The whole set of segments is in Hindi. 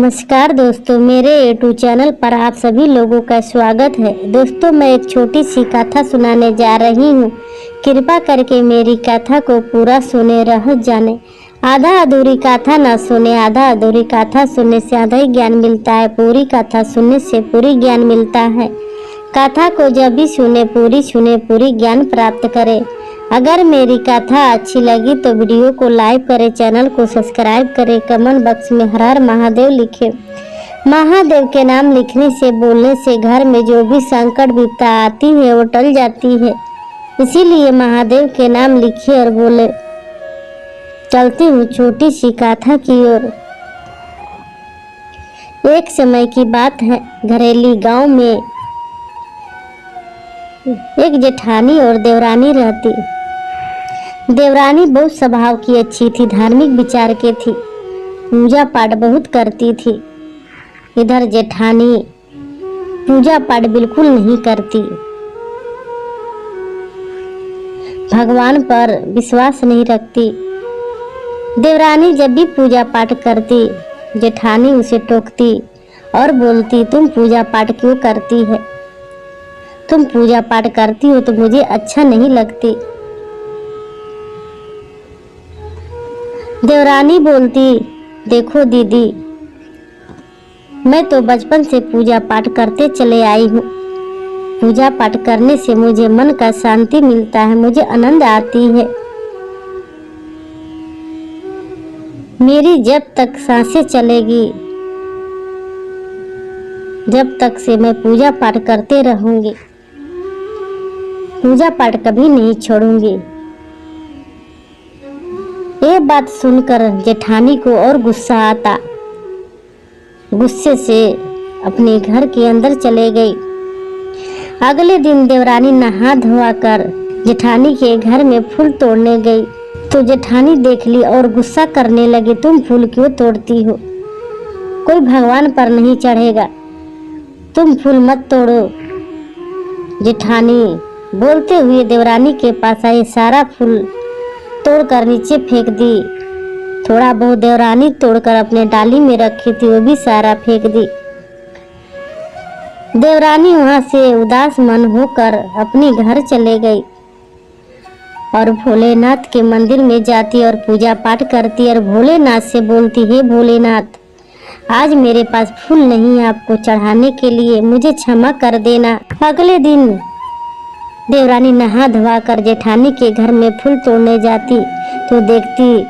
नमस्कार दोस्तों, मेरे यूट्यूब चैनल पर आप सभी लोगों का स्वागत है। दोस्तों, मैं एक छोटी सी कथा सुनाने जा रही हूँ। कृपा करके मेरी कथा को पूरा सुने, रह जाने। आधा अधूरी कथा न सुने। आधा अधूरी कथा सुनने से आधा ही ज्ञान मिलता है, पूरी कथा सुनने से पूरी ज्ञान मिलता है। कथा को जब भी सुने, पूरी ज्ञान प्राप्त करे। अगर मेरी कथा अच्छी लगी तो वीडियो को लाइक करें, चैनल को सब्सक्राइब करें, कमेंट बॉक्स में हर हर महादेव लिखें। महादेव के नाम लिखने से, बोलने से घर में जो भी संकट विपदा आती है वो टल जाती है। इसीलिए महादेव के नाम लिखिए और बोले। चलती हूँ छोटी सी कथा की ओर। एक समय की बात है, घरेली गांव में एक जेठानी और देवरानी रहती। देवरानी बहुत स्वभाव की अच्छी थी, धार्मिक विचार के थी, पूजा पाठ बहुत करती थी। इधर जेठानी पूजा पाठ बिल्कुल नहीं करती, भगवान पर विश्वास नहीं रखती। देवरानी जब भी पूजा पाठ करती, जेठानी उसे टोकती और बोलती, तुम पूजा पाठ क्यों करती है? तुम पूजा पाठ करती हो तो मुझे अच्छा नहीं लगती। देवरानी बोलती, देखो दीदी, मैं तो बचपन से पूजा पाठ करते चले आई हूँ। पूजा पाठ करने से मुझे मन का शांति मिलता है, मुझे आनंद आती है। मेरी जब तक सांसें चलेगी, जब तक से मैं पूजा पाठ करते रहूंगी, पूजा पाठ कभी नहीं छोड़ूंगी। ये बात सुनकर जेठानी को और गुस्सा आता। गुस्से से अपने घर के अंदर चले गई। अगले दिन देवरानी नहा धोआ कर जेठानी के घर में फूल तोड़ने गई तो जेठानी देख ली और गुस्सा करने लगी, तुम फूल क्यों तोड़ती हो? कोई भगवान पर नहीं चढ़ेगा, तुम फूल मत तोड़ो। जेठानी बोलते हुए देवरानी के पास आई, सारा फूल तोड़कर नीचे फेंक दी। थोड़ा बहुत देवरानी तोड़कर अपने डाली में रखी थी, वो भी सारा फेंक दी। देवरानी वहां से उदास मन होकर अपने घर चले गई और भोलेनाथ के मंदिर में जाती और पूजा पाठ करती और भोलेनाथ से बोलती, हे भोलेनाथ, आज मेरे पास फूल नहीं है आपको चढ़ाने के लिए, मुझे क्षमा कर देना। अगले दिन देवरानी नहा धोआ कर जेठानी के घर में फूल तोड़ने जाती तो देखती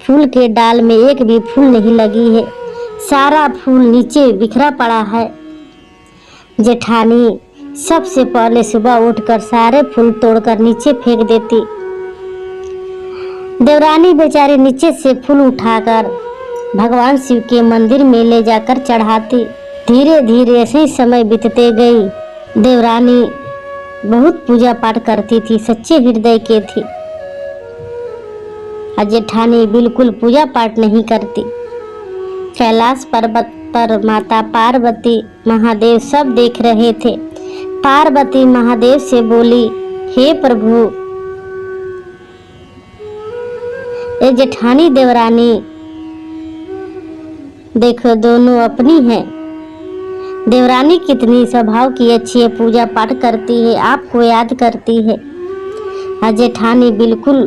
फूल के डाल में एक भी फूल नहीं लगी है, सारा फूल नीचे बिखरा पड़ा है। जेठानी सबसे पहले सुबह उठकर सारे फूल तोड़कर नीचे फेंक देती। देवरानी बेचारी नीचे से फूल उठाकर भगवान शिव के मंदिर में ले जाकर चढ़ाती। धीरे धीरे ऐसे ही समय बीतते गई। देवरानी बहुत पूजा पाठ करती थी, सच्चे हृदय के थी। जेठानी बिल्कुल पूजा पाठ नहीं करती। कैलाश पर्वत पर माता पार्वती, महादेव सब देख रहे थे। पार्वती महादेव से बोली, हे प्रभु, ये जेठानी देवरानी देखो दोनों अपनी हैं। देवरानी कितनी स्वभाव की अच्छी है, पूजा पाठ करती है, आपको याद करती है। जेठानी बिल्कुल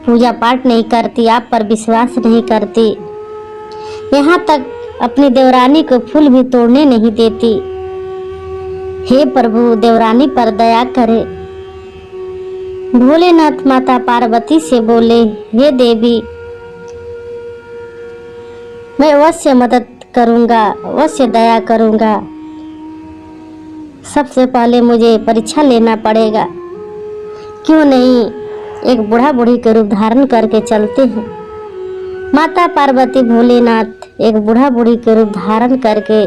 पूजा पाठ नहीं करती, आप पर विश्वास नहीं करती, यहाँ तक अपनी देवरानी को फूल भी तोड़ने नहीं देती। हे प्रभु, देवरानी पर दया करे। भोलेनाथ माता पार्वती से बोले, हे देवी, मैं अवश्य मदद करूंगा, अवश्य दया करूंगा। सबसे पहले मुझे परीक्षा लेना पड़ेगा। क्यों नहीं एक बूढ़ा बूढ़ी के रूप धारण करके चलते हैं। माता पार्वती भोलेनाथ एक बूढ़ा बूढ़ी के रूप धारण करके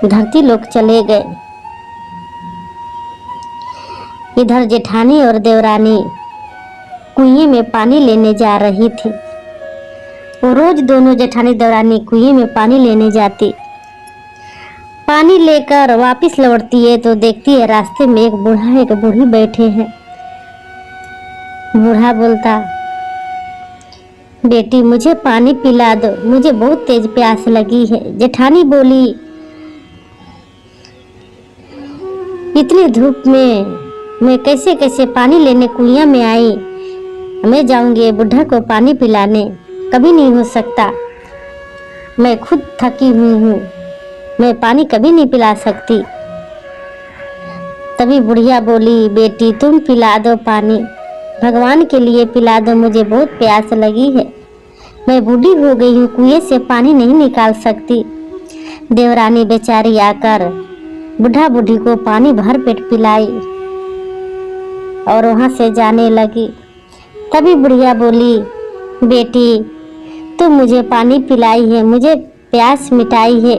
धरती लोक चले गए। इधर जेठानी और देवरानी कुएं में पानी लेने जा रही थी। वो रोज दोनों जेठानी देवरानी कुएं में पानी लेने जाती। पानी लेकर वापस लौटती है तो देखती है रास्ते में एक बूढ़ा एक बूढ़ी बैठे हैं। बूढ़ा बोलता, बेटी मुझे पानी पिला दो, मुझे बहुत तेज प्यास लगी है। जेठानी बोली, इतनी धूप में मैं कैसे कैसे पानी लेने कुइयां में आई। मैं जाऊंगी बुढ़ा को पानी पिलाने, कभी नहीं हो सकता। मैं खुद थकी हुई हूँ, मैं पानी कभी नहीं पिला सकती। तभी बुढ़िया बोली, बेटी तुम पिला दो पानी, भगवान के लिए पिला दो, मुझे बहुत प्यास लगी है। मैं बूढ़ी हो गई हूँ, कुएं से पानी नहीं निकाल सकती। देवरानी बेचारी आकर बुढ़ा बूढ़ी को पानी भर पेट पिलाई और वहां से जाने लगी। तभी बुढ़िया बोली, बेटी तू मुझे पानी पिलाई है, मुझे प्यास मिटाई है,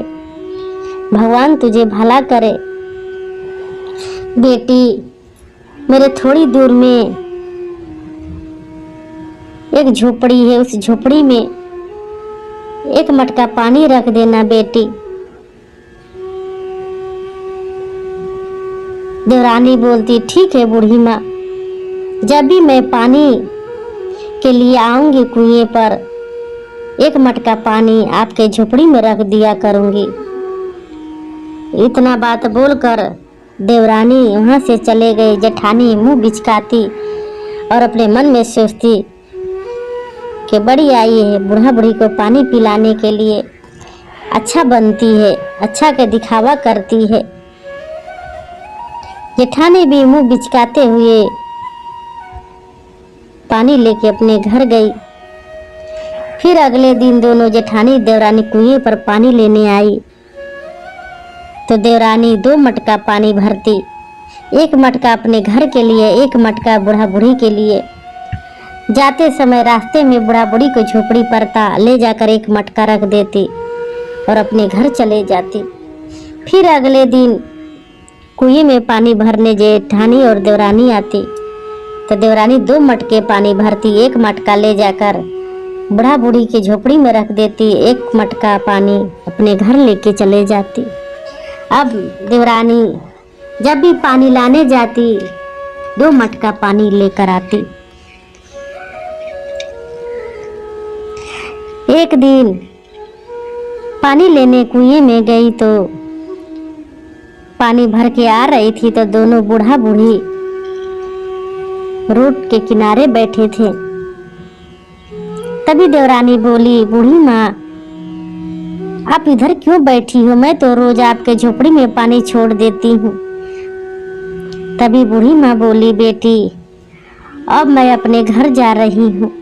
भगवान तुझे भला करे। बेटी मेरे थोड़ी दूर में एक झोपड़ी है, उस झोपड़ी में एक मटका पानी रख देना बेटी। देवरानी बोलती, ठीक है बूढ़ी माँ, जब भी मैं पानी के लिए आऊंगी कुएं पर, एक मटका पानी आपके झोपड़ी में रख दिया करूंगी। इतना बात बोलकर देवरानी वहां से चले गए। जेठानी मुंह बिचकाती और अपने मन में सोचती कि बड़ी आई है बूढ़ा बूढ़ी को पानी पिलाने के लिए, अच्छा बनती है, अच्छा के दिखावा करती है। जेठानी भी मुंह बिचकाते हुए पानी लेके अपने घर गई। फिर अगले दिन दोनों जेठानी देवरानी कुएं पर पानी लेने आई तो देवरानी 2 मटका पानी भरती, एक मटका अपने घर के लिए, एक मटका बूढ़ा बूढ़ी के लिए। जाते समय रास्ते में बूढ़ा बूढ़ी को झोपड़ी पड़ता, ले जाकर एक मटका रख देती और अपने घर चले जाती। फिर अगले दिन कुएं में पानी भरने जेठानी और देवरानी आती तो देवरानी 2 मटके पानी भरती, एक मटका ले जाकर बूढ़ा बूढ़ी की झोपड़ी में रख देती, एक मटका पानी अपने घर लेके चले जाती। अब देवरानी जब भी पानी लाने जाती 2 मटका पानी लेकर आती। एक दिन पानी लेने कुएं में गई तो पानी भर के आ रही थी तो दोनों बूढ़ा बूढ़ी रोड के किनारे बैठे थे। तभी देवरानी बोली, बूढ़ी माँ आप इधर क्यों बैठी हो, मैं तो रोज आपके झोपड़ी में पानी छोड़ देती हूँ। तभी बूढ़ी माँ बोली, बेटी अब मैं अपने घर जा रही हूँ,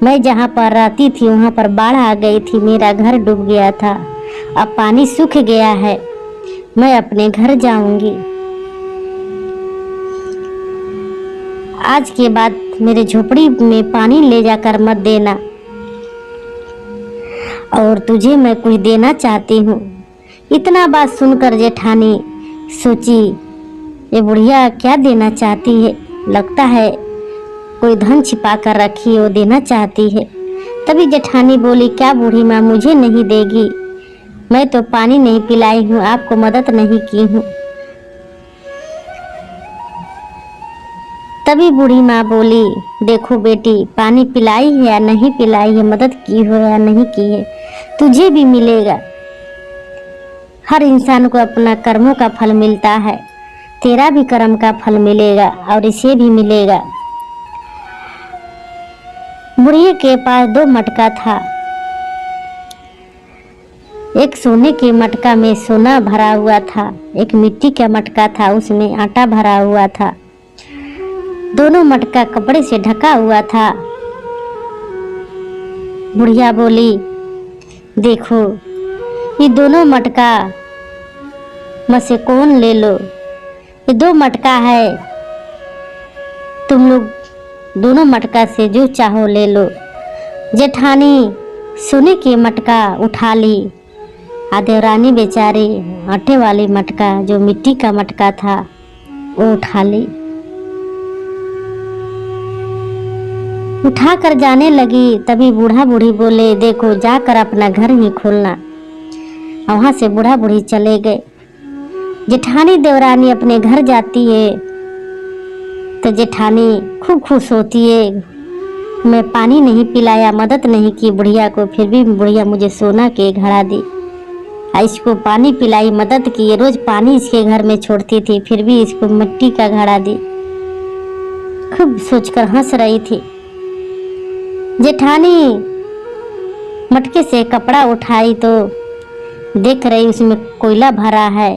मैं जहाँ पर रहती थी वहाँ पर बाढ़ आ गई थी, मेरा घर डूब गया था, अब पानी सूख गया है, मैं अपने घर जाऊंगी। आज के बाद मेरे झोपड़ी में पानी ले जाकर मत देना, और तुझे मैं कुछ देना चाहती हूँ। इतना बात सुनकर जेठानी सोची, ये बुढ़िया क्या देना चाहती है, लगता है कोई धन छिपा कर रखी वो देना चाहती है। तभी जेठानी बोली, क्या बूढ़ी माँ मुझे नहीं देगी, मैं तो पानी नहीं पिलाई हूँ, आपको मदद नहीं की हूँ। तभी बूढ़ी माँ बोली, देखो बेटी पानी पिलाई है या नहीं पिलाई है, मदद की हो या नहीं की है, तुझे भी मिलेगा। हर इंसान को अपना कर्मों का फल मिलता है, तेरा भी कर्म का फल मिलेगा और इसे भी मिलेगा। बुढ़िया के पास 2 मटका था, एक सोने के मटका में सोना भरा हुआ था, एक मिट्टी का मटका था उसमें आटा भरा हुआ था। दोनों मटका कपड़े से ढका हुआ था। बुढ़िया बोली, देखो ये दोनों मटका में से कौन ले लो, ये 2 मटका है, तुम लोग दोनों मटका से जो चाहो ले लो। जेठानी सोने की मटका उठा ली, देवरानी बेचारी आटे वाली मटका जो मिट्टी का मटका था वो उठा ली। उठा कर जाने लगी, तभी बूढ़ा बूढ़ी बोले, देखो जाकर अपना घर ही खोलना। वहां से बूढ़ा बूढ़ी चले गए। जेठानी देवरानी अपने घर जाती है तो जेठानी खूब खुश होती है मैं पानी नहीं पिलाया, मदद नहीं की बुढ़िया को, फिर भी बुढ़िया मुझे सोना के घड़ा दी। इसको पानी पिलाई, मदद की, रोज पानी इसके घर में छोड़ती थी, फिर भी इसको मिट्टी का घड़ा दी। खूब सोचकर हंस रही थी। जेठानी मटके से कपड़ा उठाई तो देख रही उसमें कोयला भरा है।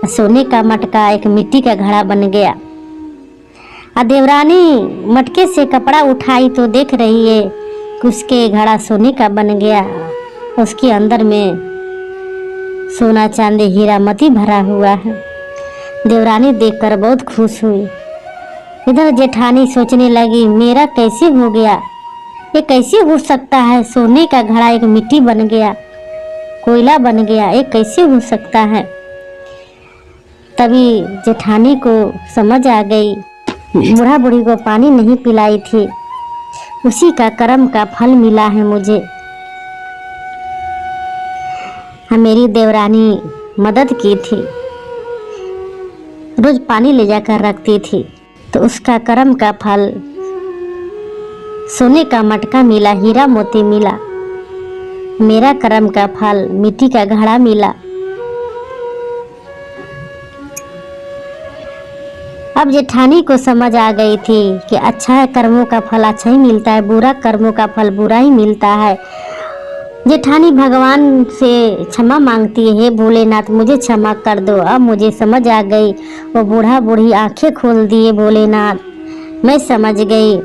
सोने का मटका एक मिट्टी का घड़ा बन गया। देवरानी मटके से कपड़ा उठाई तो देख रही है कि उसके घड़ा सोने का बन गया। उसके अंदर में सोना चांदी हीरा मोती भरा हुआ है। देवरानी देखकर बहुत खुश हुई। इधर जेठानी सोचने लगी, मेरा कैसे हो गया, ये कैसे हो सकता है? सोने का घड़ा एक मिट्टी बन गया, कोयला बन गया, ये कैसे हो सकता है? तभी जेठानी को समझ आ गई, बूढ़ा बूढ़ी को पानी नहीं पिलाई थी, उसी का कर्म का फल मिला है मुझे। मेरी देवरानी मदद की थी, रोज पानी ले जाकर रखती थी, तो उसका कर्म का फल सोने का मटका मिला, हीरा मोती मिला। मेरा कर्म का फल मिट्टी का घड़ा मिला। अब जेठानी को समझ आ गई थी कि अच्छा है, कर्मों का फल अच्छा ही मिलता है, बुरा कर्मों का फल बुरा ही मिलता है। जेठानी भगवान से क्षमा मांगती है, हे भोलेनाथ मुझे क्षमा कर दो। अब मुझे समझ आ गई। वो बूढ़ा बूढ़ी आंखें खोल दिए भोलेनाथ। मैं समझ गई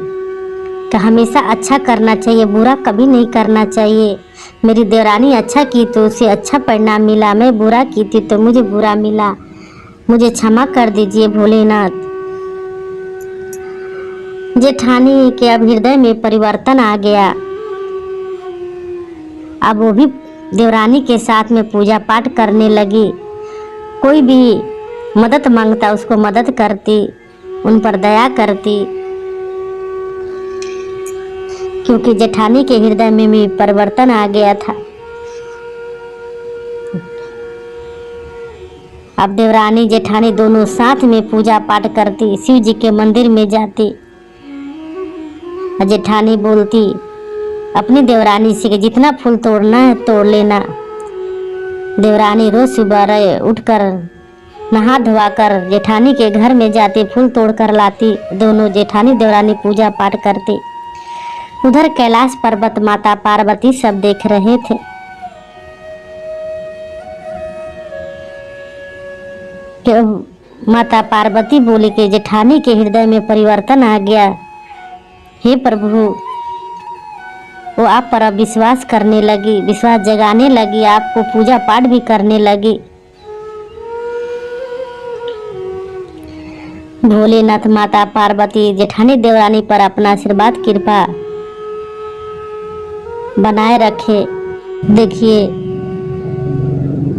कि हमेशा अच्छा करना चाहिए, बुरा कभी नहीं करना चाहिए। मेरी देवरानी अच्छा की तो उसे अच्छा परिणाम मिला, मैं बुरा की थी तो मुझे बुरा मिला। मुझे क्षमा कर दीजिए भोलेनाथ। जेठानी के अब हृदय में परिवर्तन आ गया। अब वो भी देवरानी के साथ में पूजा पाठ करने लगी। कोई भी मदद मांगता उसको मदद करती, उन पर दया करती, क्योंकि जेठानी के हृदय में भी परिवर्तन आ गया था। अब देवरानी जेठानी दोनों साथ में पूजा पाठ करती, शिव जी के मंदिर में जाती। जेठानी बोलती अपनी देवरानी से कि जितना फूल तोड़ना है तोड़ लेना। देवरानी रोज सुबह उठकर नहा धोवा कर जेठानी के घर में जाती, फूल तोड़ कर लाती। दोनों जेठानी देवरानी पूजा पाठ करती। उधर कैलाश पर्वत माता पार्वती सब देख रहे थे। कि माता पार्वती बोली कि जेठानी के हृदय में परिवर्तन आ गया। हे प्रभु, वो आप पर अब विश्वास करने लगी, विश्वास जगाने लगी, आपको पूजा पाठ भी करने लगी। भोलेनाथ माता पार्वती जेठानी देवरानी पर अपना आशीर्वाद कृपा बनाए रखे। देखिए,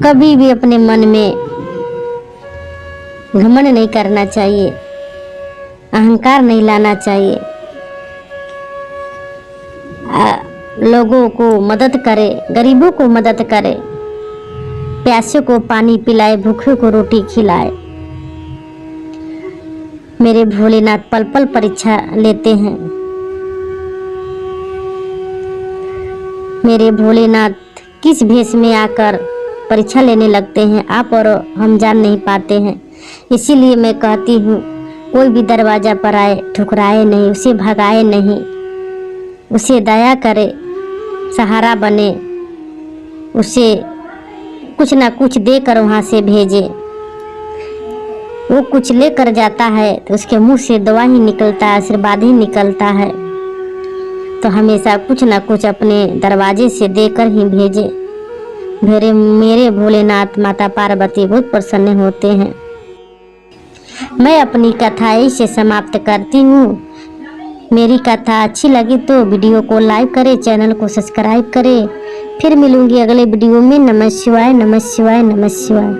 कभी भी अपने मन में घमंड नहीं करना चाहिए, अहंकार नहीं लाना चाहिए। लोगों को मदद करे, गरीबों को मदद करे, प्यासे को पानी पिलाए, भूखे को रोटी खिलाए। मेरे भोलेनाथ पल पल परीक्षा लेते हैं। मेरे भोलेनाथ किस भेष में आकर परीक्षा लेने लगते हैं, आप और हम जान नहीं पाते हैं। इसीलिए मैं कहती हूँ, कोई भी दरवाजा पर आए ठुकराए नहीं, उसे भगाए नहीं, उसे दया करे, सहारा बने, उसे कुछ ना कुछ देकर वहाँ से भेजे। वो कुछ लेकर जाता है तो उसके मुंह से दुआ ही निकलता है, आशीर्वाद ही निकलता है। तो हमेशा कुछ ना कुछ अपने दरवाजे से देकर ही भेजे। मेरे भोलेनाथ माता पार्वती बहुत प्रसन्न होते हैं। मैं अपनी कथा यही से समाप्त करती हूँ। मेरी कथा अच्छी लगी तो वीडियो को लाइक करें, चैनल को सब्सक्राइब करें। फिर मिलूंगी अगले वीडियो में। नमः शिवाय, नमः शिवाय, नमः शिवाय।